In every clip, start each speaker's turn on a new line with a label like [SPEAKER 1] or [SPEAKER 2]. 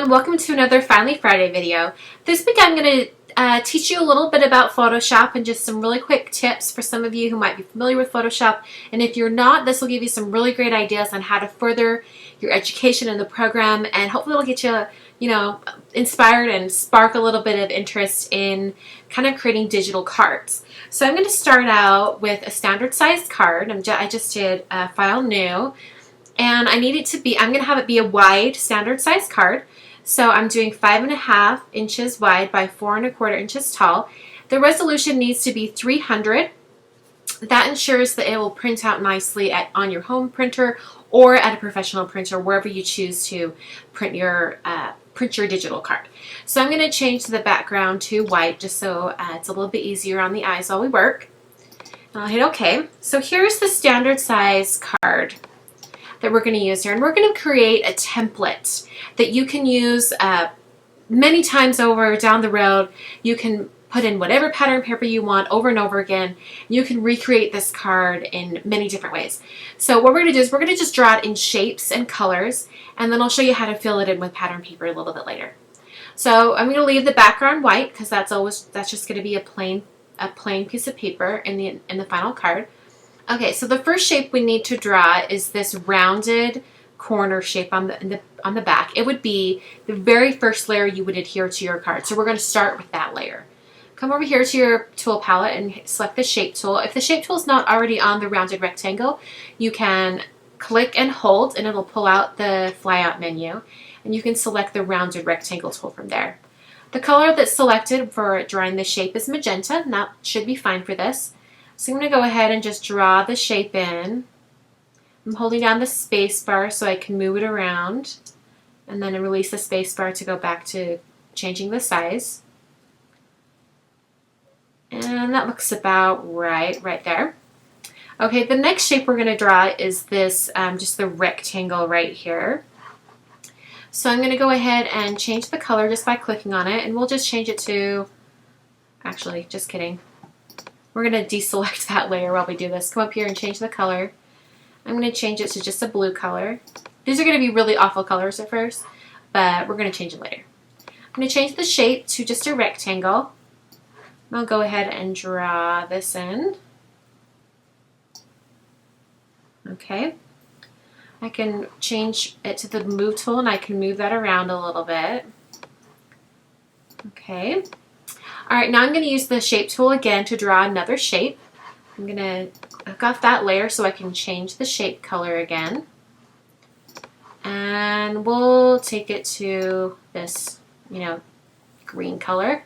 [SPEAKER 1] everyone, welcome to another Finally Friday video. This week I'm going to teach you a little bit about Photoshop and just some really quick tips for some of you who might be familiar with Photoshop. And if you're not, this will give you some really great ideas on how to further your education in the program, and hopefully it'll get you, inspired and spark a little bit of interest in kind of creating digital cards. So I'm going to start out with a standard sized card. I just did File New. And I need it to be, I'm going to have it be a wide standard size card. So I'm doing 5.5 inches wide by 4.25 inches tall. The resolution needs to be 300. That ensures that it will print out nicely on your home printer or at a professional printer, wherever you choose to print your digital card. So I'm going to change the background to white just so it's a little bit easier on the eyes while we work. And I'll hit OK. So here's the standard size card that we're going to use here, and we're going to create a template that you can use many times over down the road. You can put in whatever pattern paper you want over and over again. You can recreate this card in many different ways. So what we're going to do is we're going to just draw it in shapes and colors, and then I'll show you how to fill it in with pattern paper a little bit later. So I'm going to leave the background white because that's just going to be a plain piece of paper in the final card. Okay, so the first shape we need to draw is this rounded corner shape on the back. It would be the very first layer you would adhere to your card. So we're going to start with that layer. Come over here to your tool palette and select the shape tool. If the shape tool is not already on the rounded rectangle, you can click and hold and it'll pull out the flyout menu, and you can select the rounded rectangle tool from there. The color that's selected for drawing the shape is magenta, and that should be fine for this. So I'm going to go ahead and just draw the shape in. I'm holding down the space bar so I can move it around, and then I release the space bar to go back to changing the size. And that looks about right there. Okay, the next shape we're going to draw is this, just the rectangle right here. So I'm going to go ahead and change the color just by clicking on it, and we'll just change it to, actually, just kidding. We're going to deselect that layer while we do this. Come up here and change the color. I'm going to change it to just a blue color. These are going to be really awful colors at first, but we're going to change it later. I'm going to change the shape to just a rectangle. I'll go ahead and draw this in. Okay. I can change it to the move tool, and I can move that around a little bit. Okay. Alright, now I'm going to use the shape tool again to draw another shape. I'm going to click off that layer so I can change the shape color again. And we'll take it to this, green color.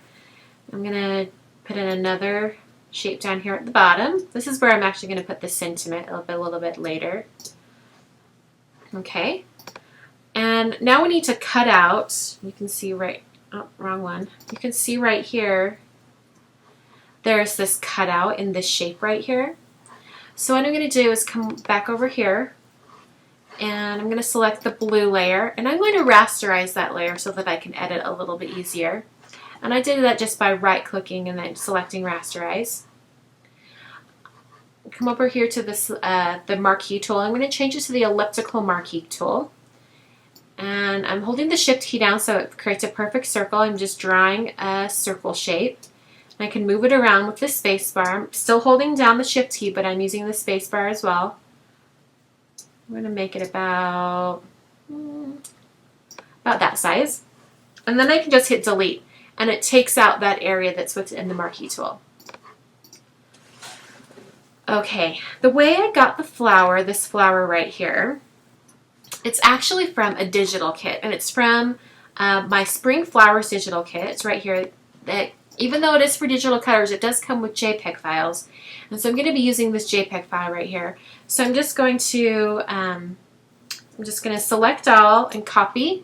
[SPEAKER 1] I'm going to put in another shape down here at the bottom. This is where I'm actually going to put the sentiment a little bit later. Okay. And now we need to cut out, you can see wrong one. You can see right here, there's this cutout in this shape right here. So what I'm going to do is come back over here, and I'm going to select the blue layer, and I'm going to rasterize that layer so that I can edit a little bit easier. And I did that just by right-clicking and then selecting rasterize. Come over here to this the marquee tool. I'm going to change it to the elliptical marquee tool. And I'm holding the shift key down so it creates a perfect circle. I'm just drawing a circle shape. And I can move it around with the space bar. I'm still holding down the shift key, but I'm using the space bar as well. I'm going to make it about that size. And then I can just hit delete, and it takes out that area that's within the marquee tool. Okay, the way I got this flower right here, it's actually from a digital kit, and it's from my Spring Flowers digital kit. It's right here. Even though it is for digital cutters, it does come with JPEG files, and so I'm going to be using this JPEG file right here. So I'm just going to select all and copy,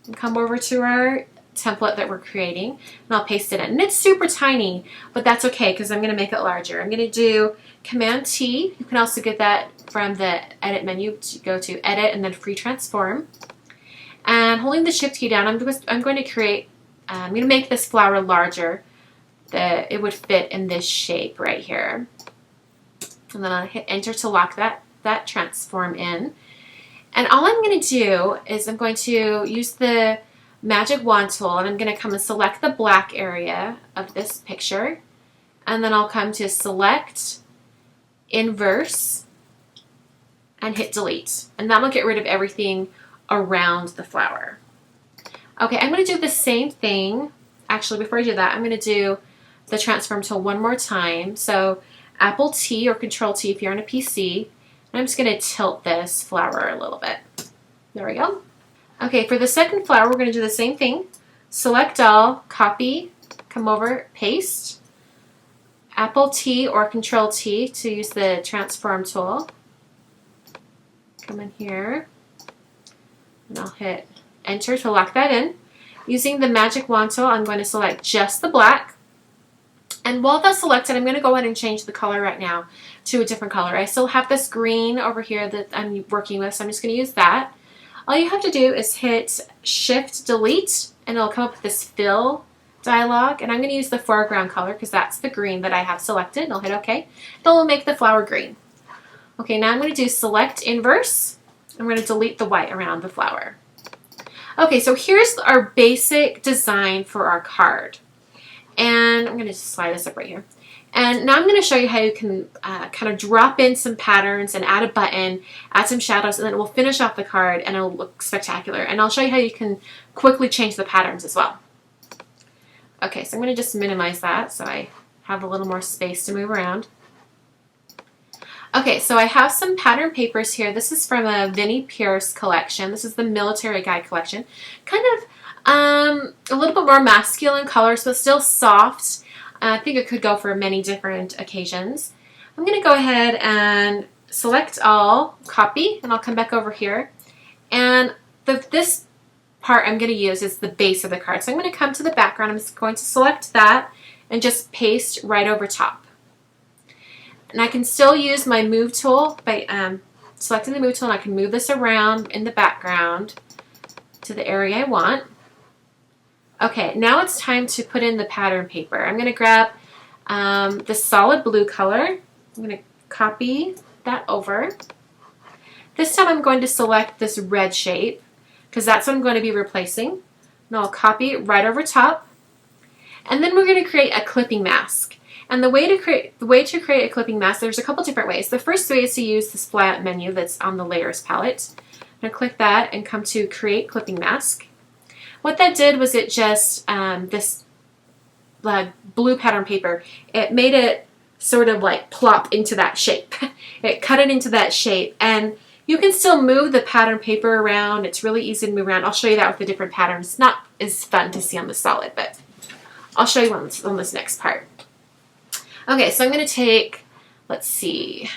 [SPEAKER 1] and come over to our template that we're creating, and I'll paste it in. And it's super tiny, but that's okay because I'm going to make it larger. I'm going to do Command T. You can also get that from the edit menu to go to edit and then free transform. And holding the shift key down, I'm going to make this flower larger, that it would fit in this shape right here. And then I'll hit enter to lock that transform in. And all I'm going to do is I'm going to use the Magic Wand tool, and I'm going to come and select the black area of this picture, and then I'll come to select, inverse, and hit delete, and that will get rid of everything around the flower. Okay, I'm going to do the same thing. Actually, before I do that, I'm going to do the transform tool one more time. So Apple T or Control T if you're on a PC, and I'm just going to tilt this flower a little bit. There we go. Okay, for the second flower, we're going to do the same thing. Select all, copy, come over, paste. Apple T or Control T to use the transform tool. Come in here, and I'll hit enter to lock that in. Using the Magic Wand tool, I'm going to select just the black. And while that's selected, I'm going to go ahead and change the color right now to a different color. I still have this green over here that I'm working with, so I'm just going to use that. All you have to do is hit Shift Delete, and it'll come up with this fill dialog. And I'm going to use the foreground color because that's the green that I have selected. And I'll hit OK. It'll make the flower green. Okay, now I'm going to do Select Inverse. I'm going to delete the white around the flower. Okay, so here's our basic design for our card. And I'm going to just slide this up right here. And now I'm going to show you how you can kind of drop in some patterns and add a button, add some shadows, and then we'll finish off the card and it'll look spectacular. And I'll show you how you can quickly change the patterns as well. Okay, so I'm going to just minimize that so I have a little more space to move around. Okay, so I have some pattern papers here. This is from a Vinnie Pierce collection. This is the Military Guide collection. Kind of a little bit more masculine colors, but still soft. I think it could go for many different occasions. I'm going to go ahead and select all, copy, and I'll come back over here. And this part I'm going to use is the base of the card. So I'm going to come to the background. I'm just going to select that and just paste right over top. And I can still use my move tool by selecting the move tool, and I can move this around in the background to the area I want. Okay, now it's time to put in the pattern paper. I'm going to grab the solid blue color. I'm going to copy that over. This time I'm going to select this red shape because that's what I'm going to be replacing. And I'll copy it right over top. And then we're going to create a clipping mask. And the way to create a clipping mask, there's a couple different ways. The first way is to use this flat menu that's on the layers palette. I'm going to click that and come to create clipping mask. What that did was it just, this blue pattern paper, it made it sort of like plop into that shape. It cut it into that shape, and you can still move the pattern paper around. It's really easy to move around. I'll show you that with the different patterns. It's not as fun to see on the solid, but I'll show you on this next part. Okay, so I'm going to take, let's see.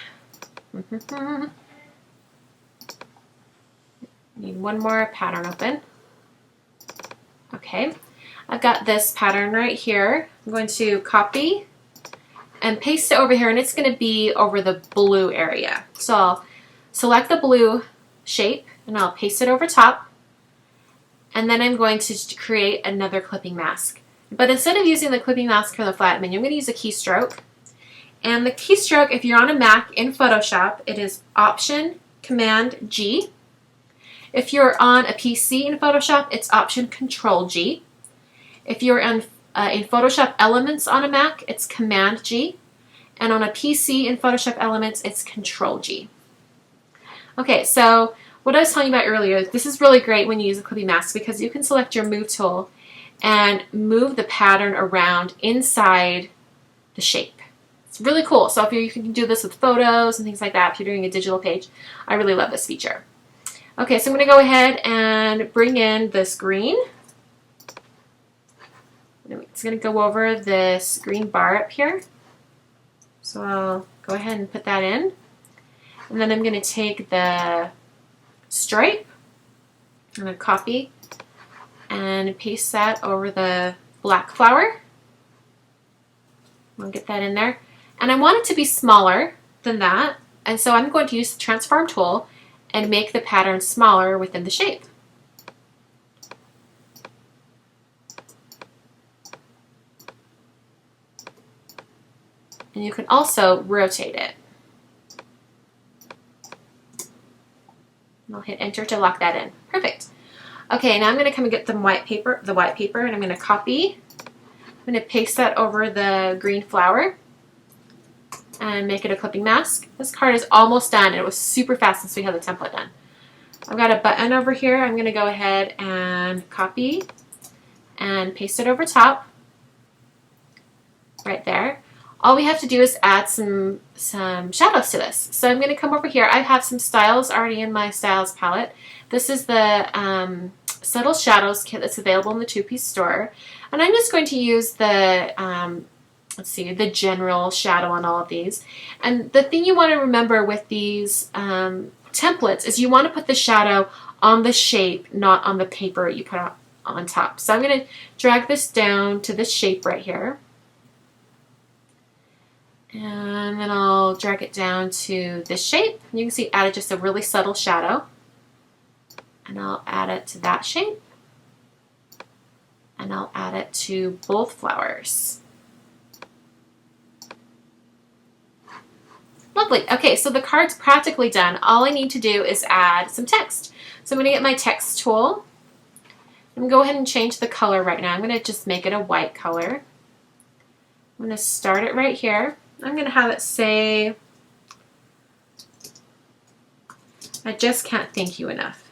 [SPEAKER 1] Need one more pattern open. Okay, I've got this pattern right here. I'm going to copy and paste it over here, and it's going to be over the blue area. So I'll select the blue shape and I'll paste it over top, and then I'm going to create another clipping mask. But instead of using the clipping mask from the flat menu, I'm going to use a keystroke. And the keystroke, if you're on a Mac in Photoshop, it is Option Command G. If you're on a PC in Photoshop, it's Option Control G. If you're in Photoshop Elements on a Mac, it's Command G. And on a PC in Photoshop Elements, it's Control G. Okay, so what I was telling you about earlier, this is really great when you use a clipping mask because you can select your move tool and move the pattern around inside the shape. It's really cool. So if you can do this with photos and things like that, if you're doing a digital page, I really love this feature. Okay, so I'm going to go ahead and bring in this green. It's going to go over this green bar up here. So I'll go ahead and put that in. And then I'm going to take the stripe, I'm going to copy and paste that over the black flower. I'll get that in there. And I want it to be smaller than that. And so I'm going to use the transform tool and make the pattern smaller within the shape. And you can also rotate it. And I'll hit enter to lock that in. Perfect. Okay, now I'm going to come and get the white paper, and I'm going to copy. I'm going to paste that over the green flower and make it a clipping mask. This card is almost done. It was super fast since we had the template done. I've got a button over here. I'm going to go ahead and copy and paste it over top right there. All we have to do is add some shadows to this. So I'm going to come over here. I have some styles already in my styles palette. This is the Subtle Shadows kit that's available in the two-piece store. And I'm just going to use the, let's see, the general shadow on all of these. And the thing you want to remember with these templates is you want to put the shadow on the shape, not on the paper you put on top. So I'm going to drag this down to this shape right here. And then I'll drag it down to this shape. You can see added just a really subtle shadow. And I'll add it to that shape. And I'll add it to both flowers. Lovely. Okay, so the card's practically done. All I need to do is add some text. So I'm going to get my text tool. I'm going to go ahead and change the color right now. I'm going to just make it a white color. I'm going to start it right here. I'm going to have it say, I just can't thank you enough.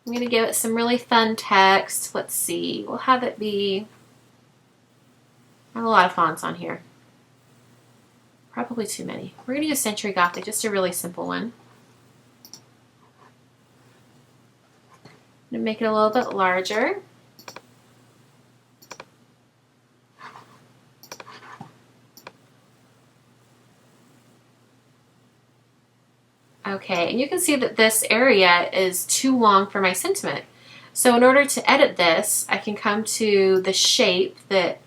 [SPEAKER 1] I'm going to give it some really fun text. Let's see. We'll have it be, I have a lot of fonts on here. Probably too many. We're going to use Century Gothic, just a really simple one. I'm going to make it a little bit larger. Okay, and you can see that this area is too long for my sentiment. So in order to edit this, I can come to the shape that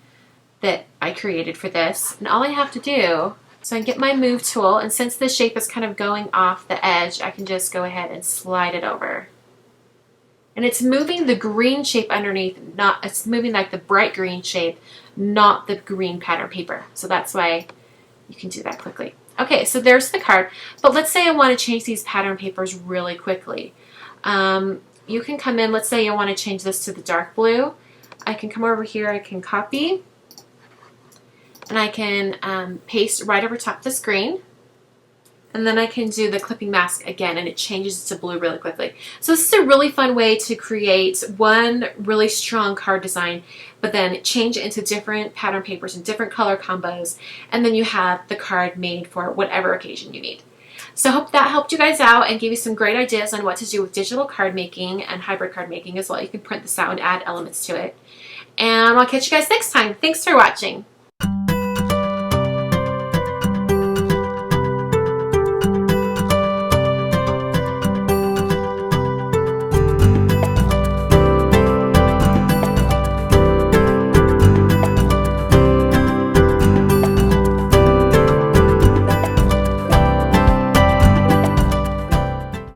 [SPEAKER 1] I created for this, and all I have to do, so I can get my move tool, and since this shape is kind of going off the edge, I can just go ahead and slide it over. And it's moving the green shape underneath, it's moving like the bright green shape, not the green pattern paper. So that's why you can do that quickly. Okay, so there's the card, but let's say I want to change these pattern papers really quickly. You can come in, let's say you want to change this to the dark blue. I can come over here, I can copy, and I can paste right over top this green. And then I can do the clipping mask again, and it changes to blue really quickly. So this is a really fun way to create one really strong card design, but then change it into different pattern papers and different color combos, and then you have the card made for whatever occasion you need. So I hope that helped you guys out and gave you some great ideas on what to do with digital card making and hybrid card making as well. You can print this out and add elements to it. And I'll catch you guys next time. Thanks for watching.